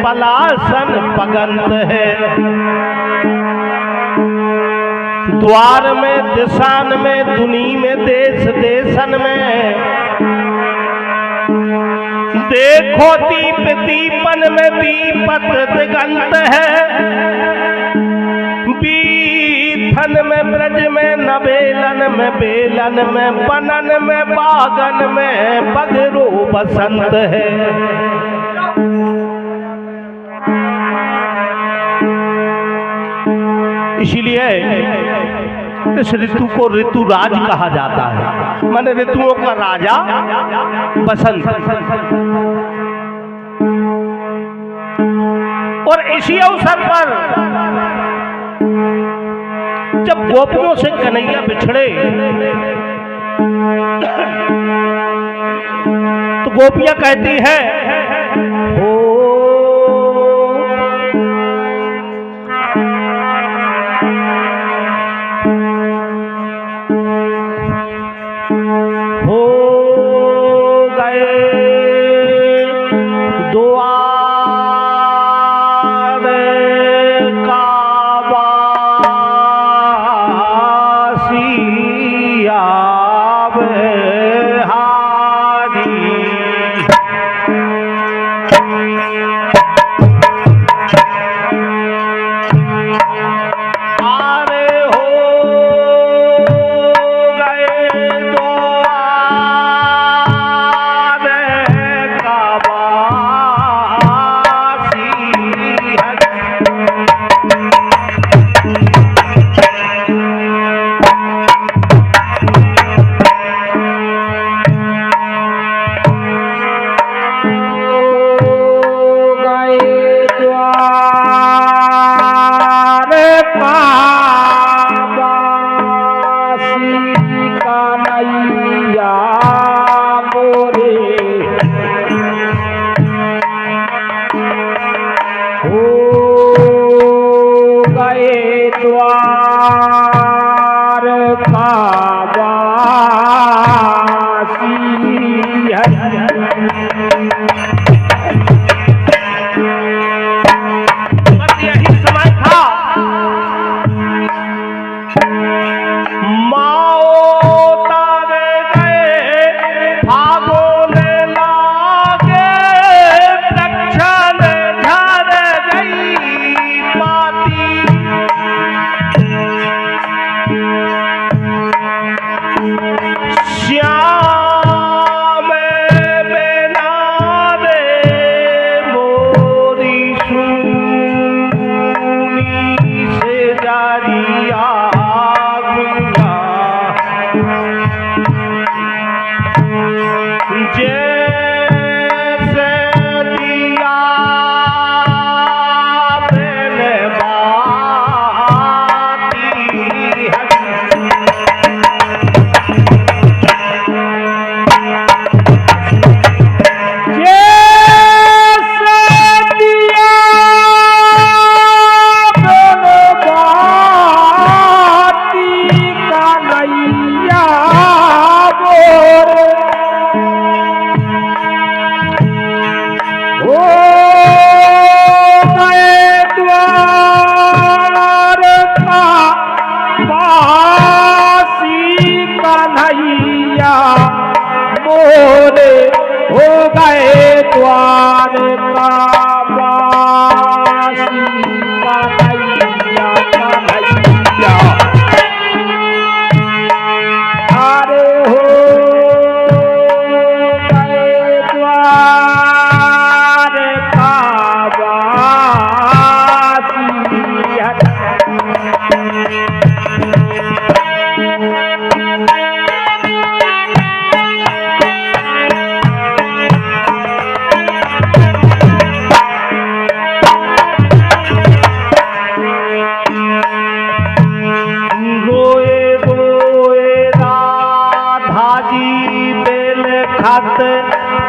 पलासन पगंत है। द्वार में दिशान में दुनी में देश देशन में देखो दीप दीपन में दीपत दिगंत है। बीथन में ब्रज में नवेलन में बेलन में बनन में बागन में बगरो बसंत है। इसलिए इस ऋतु को ऋतुराज कहा जाता है, माने ऋतुओं का राजा बसंत। और इसी अवसर पर जब गोपियों से कन्हैया बिछड़े तो गोपियां कहती है हो गए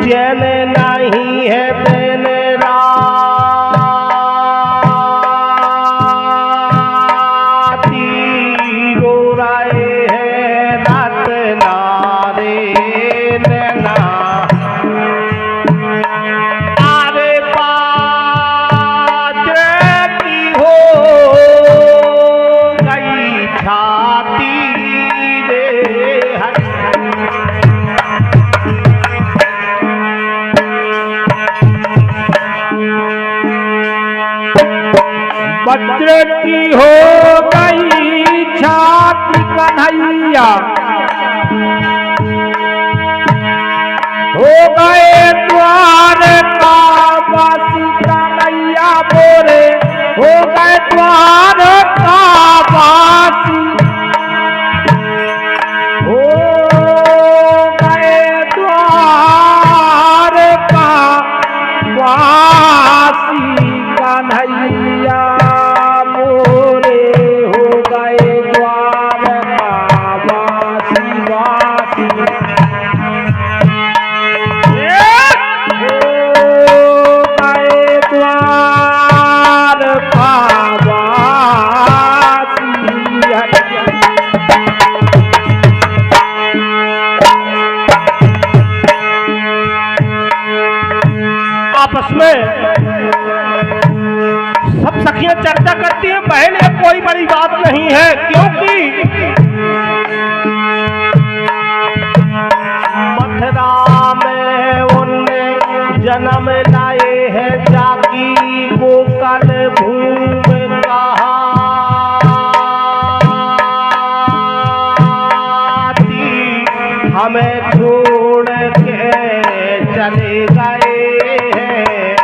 चैन नहीं है दिन राती रो रहे हैं रात नारे नैना आरे पार वज्र की हो गई छाती कन्हैया, हो गए द्वार का वासी कन्हैया मोरे, हो गए द्वार का वासी, हो गए द्वार का वासी कन्हैया मोरे, हो गए द्वार का वासी वासी, हो गए द्वार का वासी। आपस में सब सखियां चर्चा करती हैं, बहन ये कोई बड़ी बात नहीं है, क्योंकि मथुरा में उनने जन्म लाए हैं, जाकी गोकल भूमि कहाती, हमें छोड़ के चले गए हैं,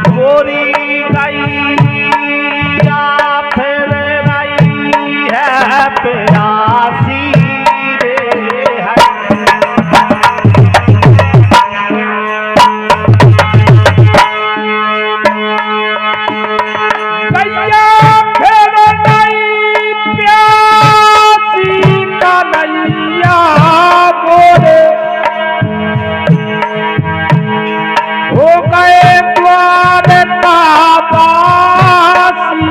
मोरी गैया फिर रही है प्यासी रे है। गैया फिर गई प्यासी कन्हैया मोरे, हो गए द्वार का वासी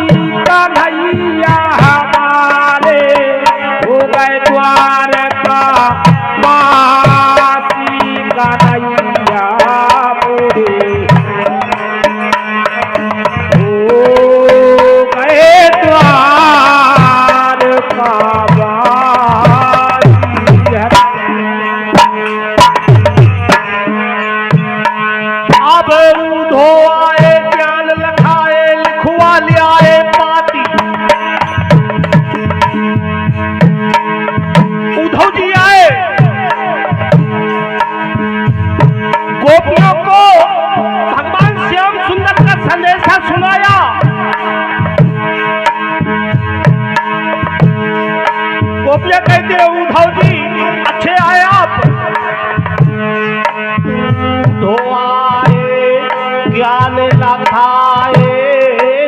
कन्हैया हमारे, हो गए द्वार का वासी कन्हैया मोरे, हो गए द्वार का वासी। अब उधो आए ज्ञान लखाए, लिखवा लियाए पाती, उधो जी आए गोपियों को भगवान श्याम सुंदर का संदेशा सुनाया। गोपियां कहते हैं उद्धव जी अच्छे आए आप, उद्धव आए ज्ञान लखाए,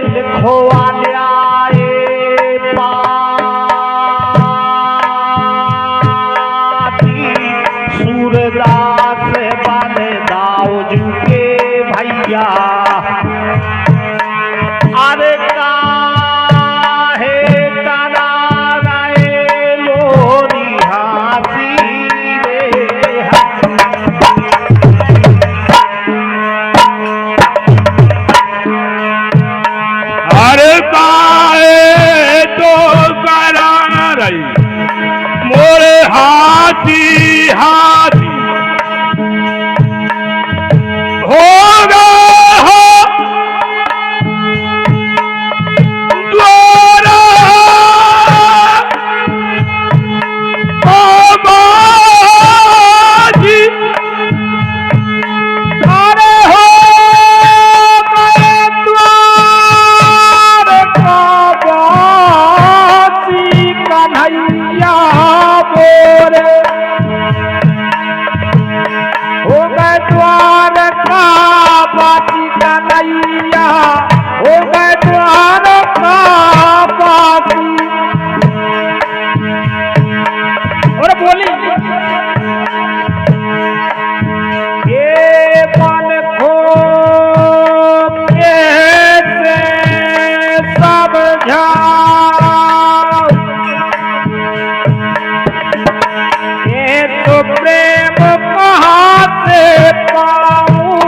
लिखवा लियाए पाती, सूरदास बन दाऊजू के भैया, अरे काहे करा रहे मोरी हासी रे है। अरे काहे तो करा रही मोरे हाथी हाथी, हो गए हो द्वारा का वासी, अरे हो गए द्वार का वासी कन्हैया मोरे, हो गए द्वार का वासी कन्हैया, हो गए द्वार का वासी। और बोली ये मन खो कैसे समझाऊं, ये तो प्रेम कहाँ से पाऊं,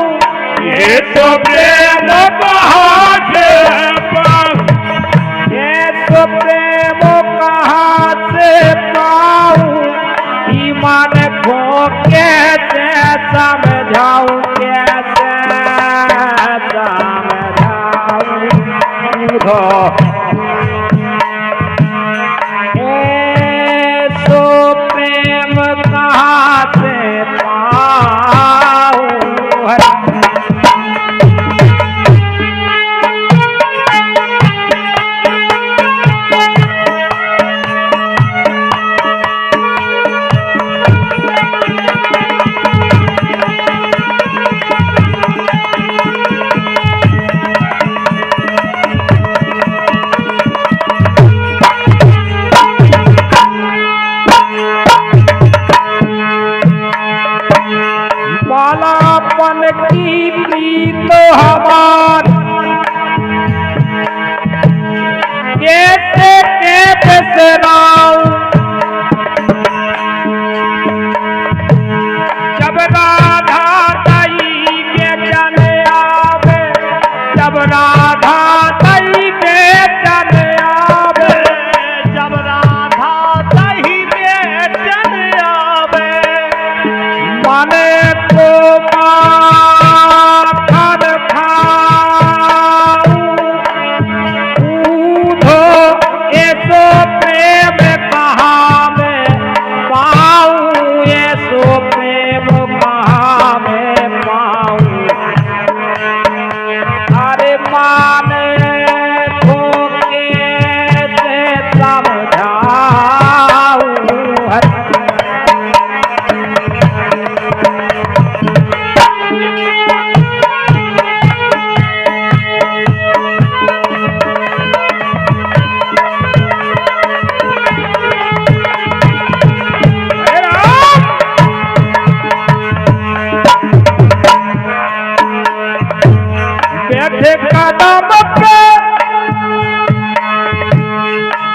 ये तो प्रेम कहाँ से पाऊं, ये तो प्रेम कहाँ से पाऊं, ईमान खो कैसे समझाऊं, कैसे समझाऊं। उठो ऐसो प्रेम कहाँ से पाऊं बालापन की प्रीत हमार कैसे के बिसराऊं जब राधा तई बेचन आवे जब राधा तई बेचन आवे जब राधा तही बेचन आवे माने को माखन खाऊं ऊधो ऐसो प्रेम कहाँ मैं पाऊं ऐसो प्रेम कहाँ मैं पाऊं अरे माने को कैसे समझाऊं बैठे कदम पे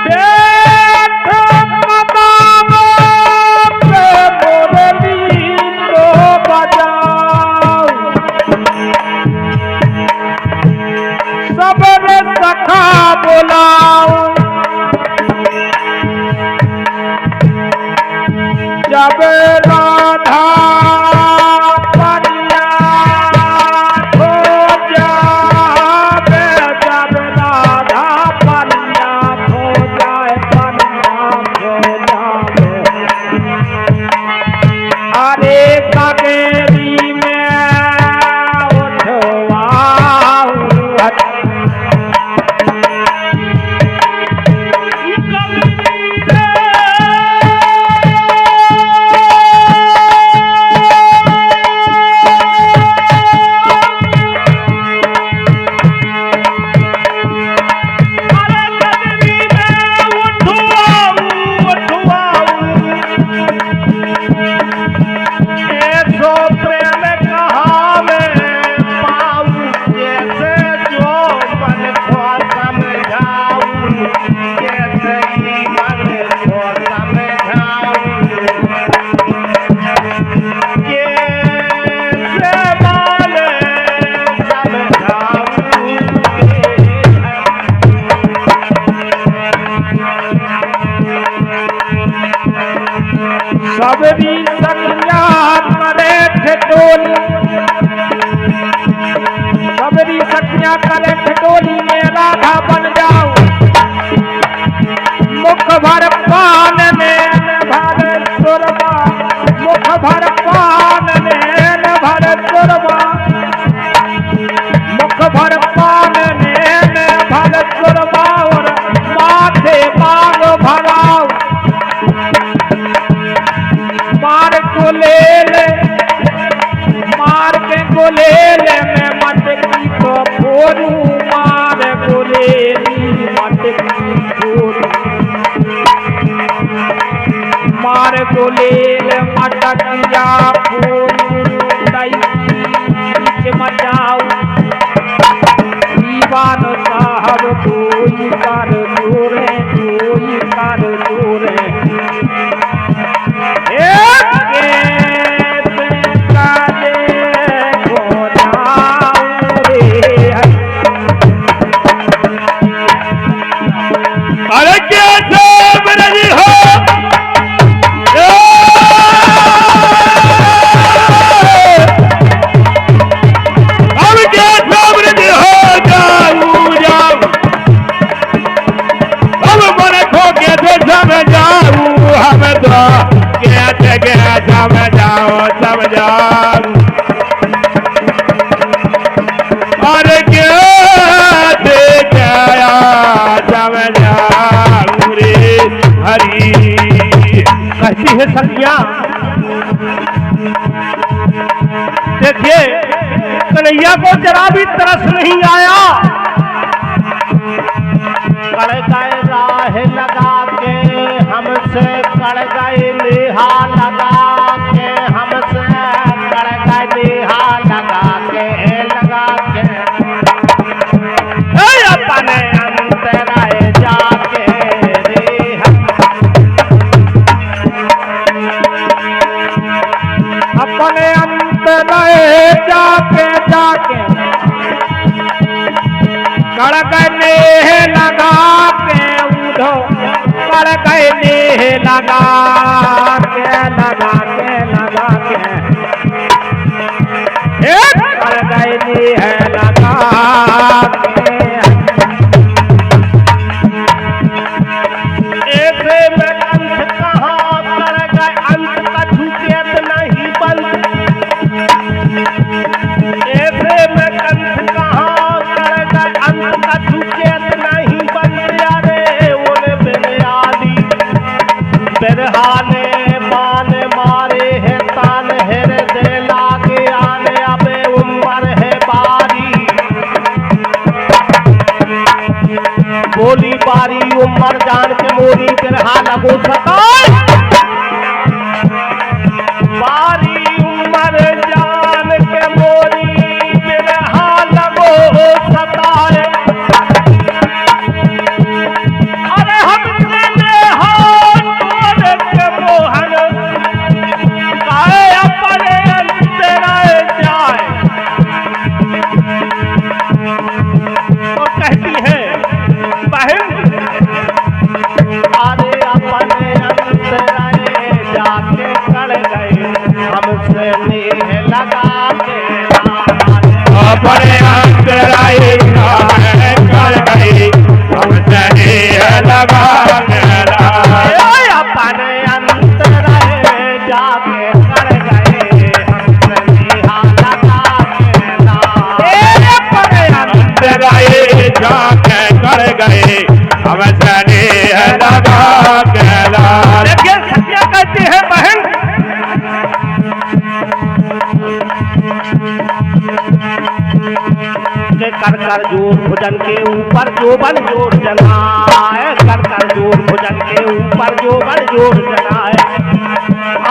बैठे कदम पे मुरली तो बजाऊं सबने सखा बुलाऊं जब राधा कावेरी में उठवाऊं सबरी सखिया करे ठिठोली सबरी सखिया करे ठिठोली में राधा बन जाऊं मुख भर पान नैन भर सुरमा मुख भर पान नैन भर सुरमा मुख भर पान नैन भर सुरमा और माथे मांग भराऊं मार के गोलेले में मटकी को फोड़ूं मार गोलेली मटकी फोड़ूं मार गोलेल मटकिया फोड़ूं दई बीच मचाऊं दीवान साहब कोई कर जोरे हो जाऊं और क्या देखा जब जाऊं रे हरी। कहती है सखियां, देखिए कन्हैया को जरा भी तरस नहीं आया। कड़ गए राह लगा के हमसे, कड़ गए नेहा लगा के हमसे, कड़ गए नेहा लगा के अपने अंतराए जाके रे अपने अंतराए जाके कड़कने लगा के उधो कड़कने लगा के कड़कने है लगा ऐसे में अंत कहाँ कर गए, अंत का झुकेत नहीं बंद। ऐसे में अंत कहाँ कर गए, अंत का झुकेत नहीं बंद। अरे उन बिरयानी बिरहाने बान मारे है तान हेर दे लागे आने, अबे उम्र है बारी बोली बारी उम्र जान के मोरी बिरहा लगो सताए। बारी उम्र जान के मोरी बिरहा लगो सताए। अरे हमसे नेहा तोड़ के मोहन काहे अपने अंतराए जाए। तो कहती है बहन, अरे अपने अंतराए जाके कड़ गए हमसे नेह लगा के, अपने अंतराए कर गई हमसे लगा अपने अंतराए जाके कड़ गए हमसे नेहा लगा के। अपने अंतराए जाके कर गए हमसे लगा के। देखिए सत्या कहती है बहन, के कर कर जोर भुजन के ऊपर जोबन जोर जनाए, कर कर जोर भुजन के ऊपर जोबन जोर जनाए।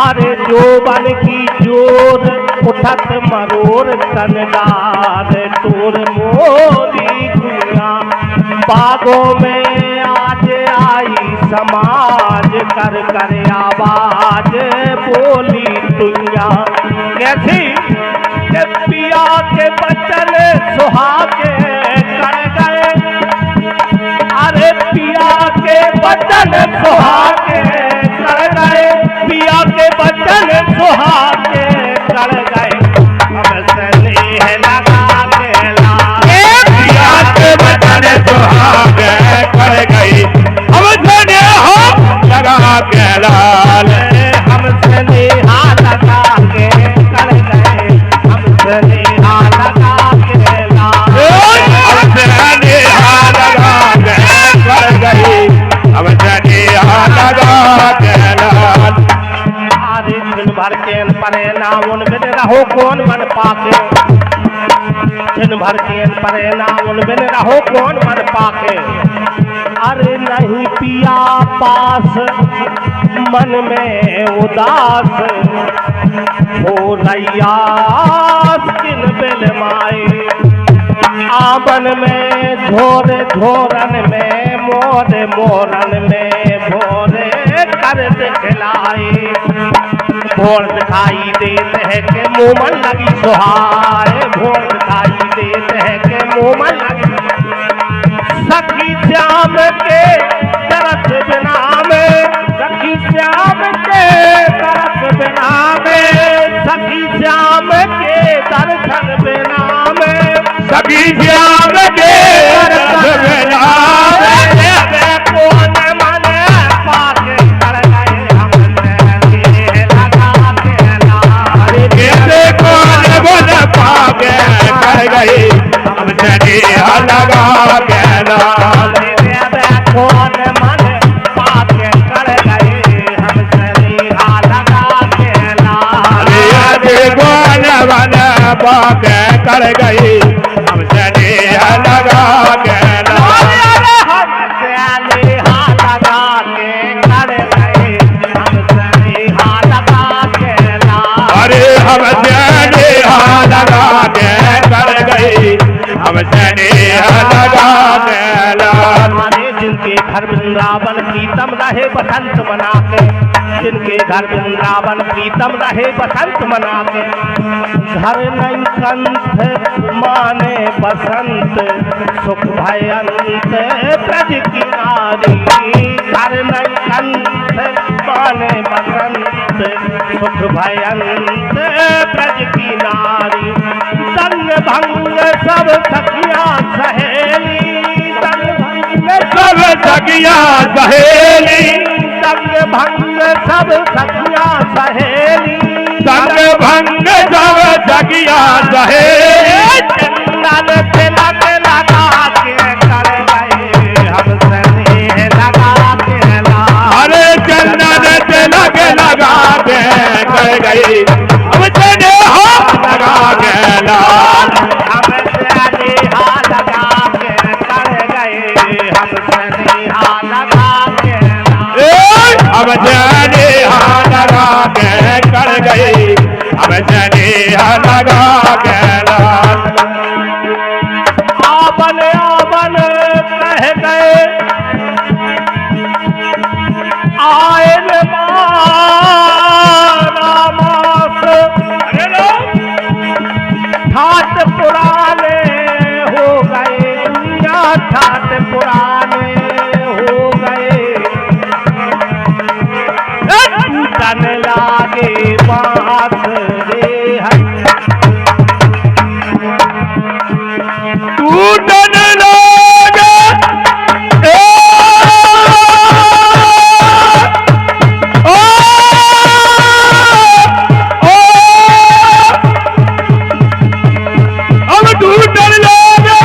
अरे जोबन की जोर उठत मरोर तनदार तोर मोरी दुनिया बागों में आज आई समाज कर कर आवाज बोली दुनिया। कैसी के पिया के बचन सुहागे कर गए, अरे पिया के बचन सुहागे कर गए, पिया के बचन सुहागे कर गए हमसे नेह लगा के पिया के बचन सुहागे कर गई हमसे लगा के लाल। हमसे नेहा लगा के कर गए हमसे नेहा लगा के लाल। हमसे नेहा लगा के कर गई हमसे नेहा लगा के लाल। आदि दिन भर के परे नाम उन बिन रहो कौन मन पाके, दिन भर के परे नाम उन बिन रहो कौन मन पाके। अरे नहीं पिया पास मन में उदास हो रैया किन बिल माए। आंगन में झोर झोरन में मोर मोरन में भोरे कर दिखलाई। भोर दिखाई देते है के मुँह लगी सुहाए, भोर दिखाई देते है के मुँह लगी। सखी श्याम के तरस बिना में, सखी श्याम के तरस बिना में, सखी श्याम के दर्शन बिना में, सखी श्याम के दर्शन बिना में कौन मन पाके कर गए हमसे नेह लगा के लाल। बाके कर गई हमसे नेह लगा के हमसे नेहा लगा के कर गए हमसे नेहा लगा के अरे हमसे नेहा लगा के कर गई हमसे नेह लगा के हमारे जिनके घर वृंदावन प्रीतम रहे बसंत मना के जिनके घर वृंदावन प्रीतम रहे बसंत मना के घर नहीं कंठ माने बसंत सुख भयंत ब्रज की नारी घर नहीं कंठ माने बसंत सुख भयंत ब्रज की नारी संग भंग सब सखियां सहेली सब सखियां सहेली संग भंग सब सखियां सहेली संग भंग सब सखियां सहेली चंदन तिलक लगा के कर गए हमसे नेह लगा के अरे चंदन तिलक लगा के कर गई हमसे नेह लगा के हमसे नेहा लगा के कर गए हमसे नेहा लगा के हमसे नेह लगा के कर गई हमसे नेह लगा के आवन आवन कह गए आयल मास ठाट पुराने हो गए दुनिया ठाट पुराने हो गए टूटन लागे बात रे टूटन लागे अब टूटन लागे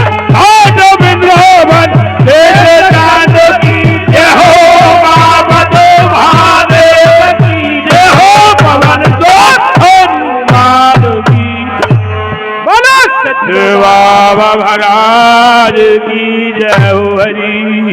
आज वृंदावन तेरे चांद की जय हो बाबत भावे की जय हो पवन तो हनुमान की बोलो सत्य बाबा महाराज की जय हो हरि।